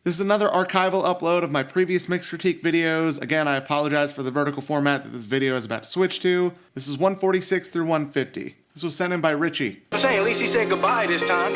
This is another archival upload of my previous mix critique videos. Again, I apologize for the vertical format that this video is about to switch to. This is 146 through 150. This was sent in by Richie. I'm saying, at least he said goodbye this time.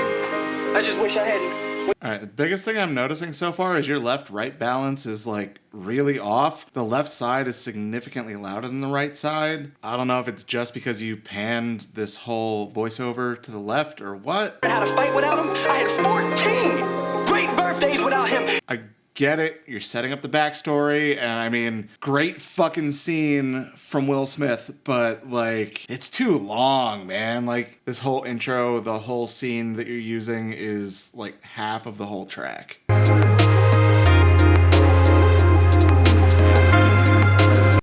I just wish I hadn't. Alright, the biggest thing I'm noticing so far is your left-right balance is like really off. The left side is significantly louder than the right side. I don't know if it's just because you panned this whole voiceover to the left or what. I had a fight without him. I had 14 great birthdays without him. I get it, you're setting up the backstory, and I mean, great fucking scene from Will Smith, but like, it's too long, man. Like, this whole intro, the whole scene that you're using is like half of the whole track.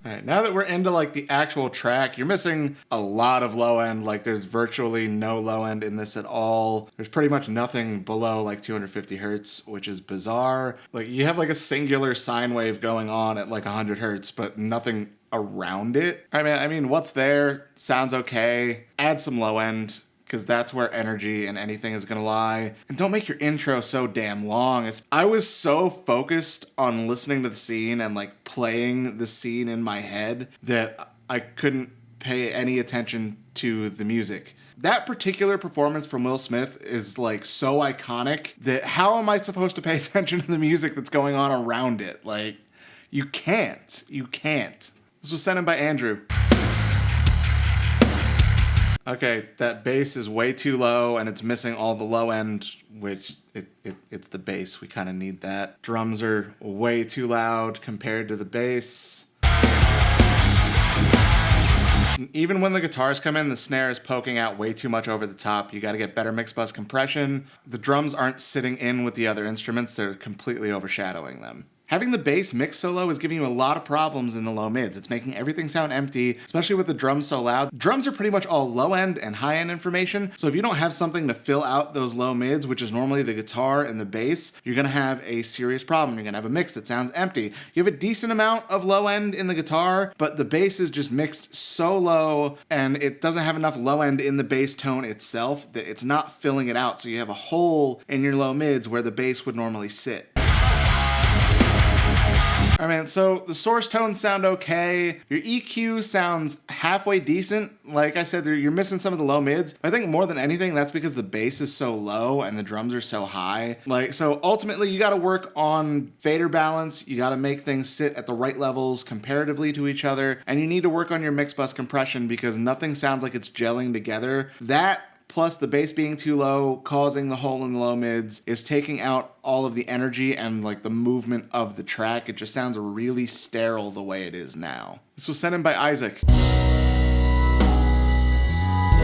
Alright, now that we're into like the actual track, you're missing a lot of low end. Like, there's virtually no low end in this at all. There's pretty much nothing below like 250 hertz, which is bizarre. Like, you have like a singular sine wave going on at like 100 hertz, but nothing around it. I mean, what's there sounds okay. Add some low end, because that's where energy and anything is gonna lie. And don't make your intro so damn long. I was so focused on listening to the scene and like playing the scene in my head that I couldn't pay any attention to the music. That particular performance from Will Smith is like so iconic that how am I supposed to pay attention to the music that's going on around it? Like, you can't. This was sent in by Andrew. Okay, that bass is way too low and it's missing all the low end, which it's the bass. We kind of need that. Drums are way too loud compared to the bass. Even when the guitars come in, the snare is poking out way too much over the top. You got to get better mix bus compression. The drums aren't sitting in with the other instruments. They're completely overshadowing them. Having the bass mix so low is giving you a lot of problems in the low mids. It's making everything sound empty, especially with the drums so loud. Drums are pretty much all low end and high end information, so if you don't have something to fill out those low mids, which is normally the guitar and the bass, you're gonna have a serious problem. You're gonna have a mix that sounds empty. You have a decent amount of low end in the guitar, but the bass is just mixed so low and it doesn't have enough low end in the bass tone itself that it's not filling it out, so you have a hole in your low mids where the bass would normally sit. Alright man, so the source tones sound okay. Your EQ sounds halfway decent. Like I said, you're missing some of the low mids. I think more than anything, that's because the bass is so low and the drums are so high. Like, so ultimately you gotta work on fader balance. You gotta make things sit at the right levels comparatively to each other. And you need to work on your mix bus compression because nothing sounds like it's gelling together. That plus the bass being too low, causing the hole in the low mids, is taking out all of the energy and like the movement of the track. It just sounds really sterile the way it is now. This was sent in by Isaac.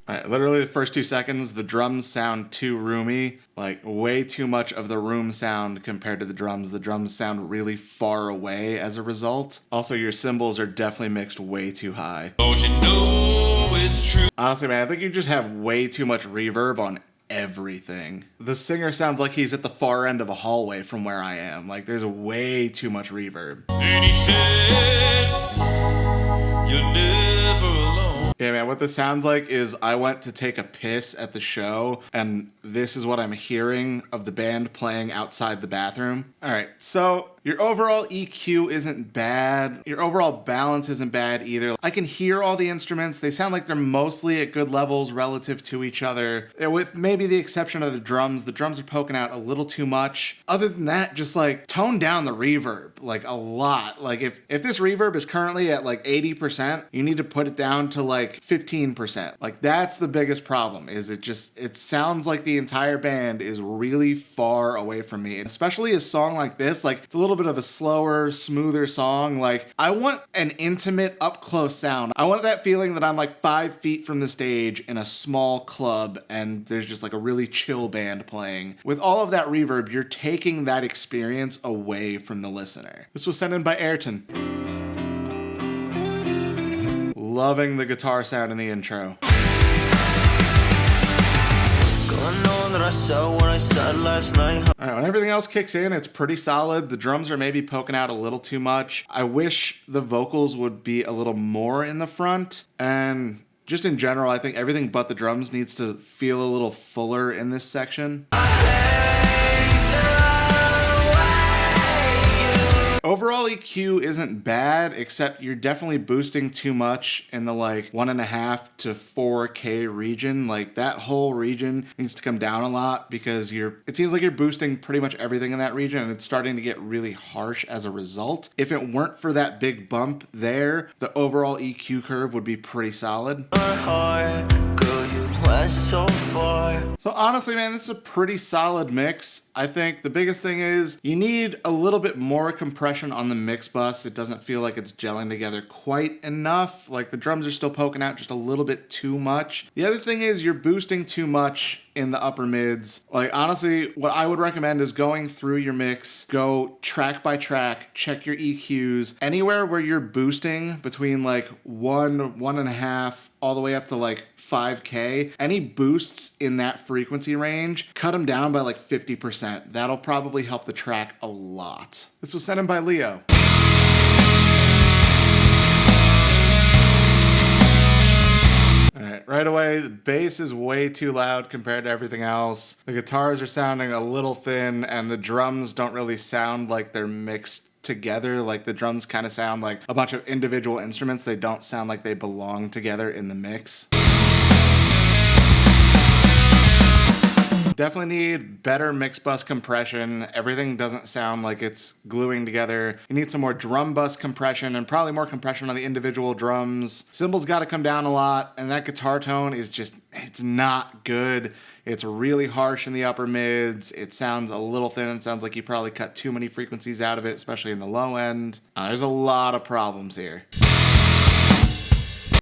Alright, literally the first 2 seconds, the drums sound too roomy, like way too much of the room sound compared to the drums. The drums sound really far away as a result. Also, your cymbals are definitely mixed way too high. Don't you know it's true? Honestly, man, I think you just have way too much reverb on everything. The singer sounds like he's at the far end of a hallway from where I am. Like, there's way too much reverb. And he said, you're never alone. Yeah, man, what this sounds like is I went to take a piss at the show, and this is what I'm hearing of the band playing outside the bathroom. All right, so your overall EQ isn't bad. Your overall balance isn't bad either. I can hear all the instruments. They sound like they're mostly at good levels relative to each other, with maybe the exception of the drums. The drums are poking out a little too much. Other than that, just like tone down the reverb like a lot. Like if this reverb is currently at like 80%, you need to put it down to like 15%. Like that's the biggest problem, is it sounds like the entire band is really far away from me. And especially a song like this, like it's a little bit of a slower, smoother song. Like I want an intimate, up close sound. I want that feeling that I'm like 5 feet from the stage in a small club and there's just like a really chill band playing. With all of that reverb, you're taking that experience away from the listener. This was sent in by Ayrton. Loving the guitar sound in the intro. Alright, when everything else kicks in, it's pretty solid. The drums are maybe poking out a little too much. I wish the vocals would be a little more in the front, and just in general, I think everything but the drums needs to feel a little fuller in this section. overall EQ isn't bad, except you're definitely boosting too much in the like 1.5 to 4K region. Like that whole region needs to come down a lot because it seems like you're boosting pretty much everything in that region, and it's starting to get really harsh as a result. If it weren't for that big bump there, the overall EQ curve would be pretty solid. So honestly, man, this is a pretty solid mix. I think the biggest thing is you need a little bit more compression on the mix bus. It doesn't feel like it's gelling together quite enough. Like the drums are still poking out just a little bit too much. The other thing is you're boosting too much in the upper mids. Like honestly, what I would recommend is going through your mix, go track by track, check your EQs. Anywhere where you're boosting between like 1.5, all the way up to like 5K, any boosts in that frequency range, cut them down by like 50%. That'll probably help the track a lot. This was sent in by Leo. Alright, right away, the bass is way too loud compared to everything else. The guitars are sounding a little thin, and the drums don't really sound like they're mixed together. Like the drums kind of sound like a bunch of individual instruments. They don't sound like they belong together in the mix. Definitely need better mix bus compression. Everything doesn't sound like it's gluing together. You need some more drum bus compression and probably more compression on the individual drums. Cymbals got to come down a lot, and that guitar tone is just, it's not good. It's really harsh in the upper mids. It sounds a little thin. It sounds like you probably cut too many frequencies out of it, especially in the low end. There's a lot of problems here.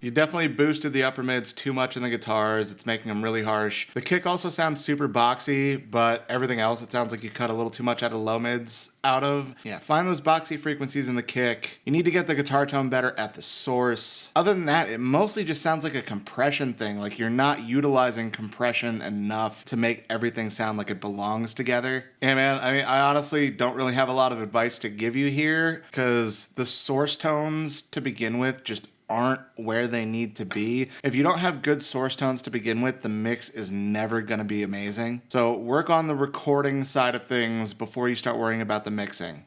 You definitely boosted the upper mids too much in the guitars. It's making them really harsh. The kick also sounds super boxy, but everything else, it sounds like you cut a little too much out of low mids out of. Yeah, find those boxy frequencies in the kick. You need to get the guitar tone better at the source. Other than that, it mostly just sounds like a compression thing. Like you're not utilizing compression enough to make everything sound like it belongs together. Yeah, man, I mean, I honestly don't really have a lot of advice to give you here because the source tones to begin with just aren't where they need to be. If you don't have good source tones to begin with, the mix is never going to be amazing. So work on the recording side of things before you start worrying about the mixing.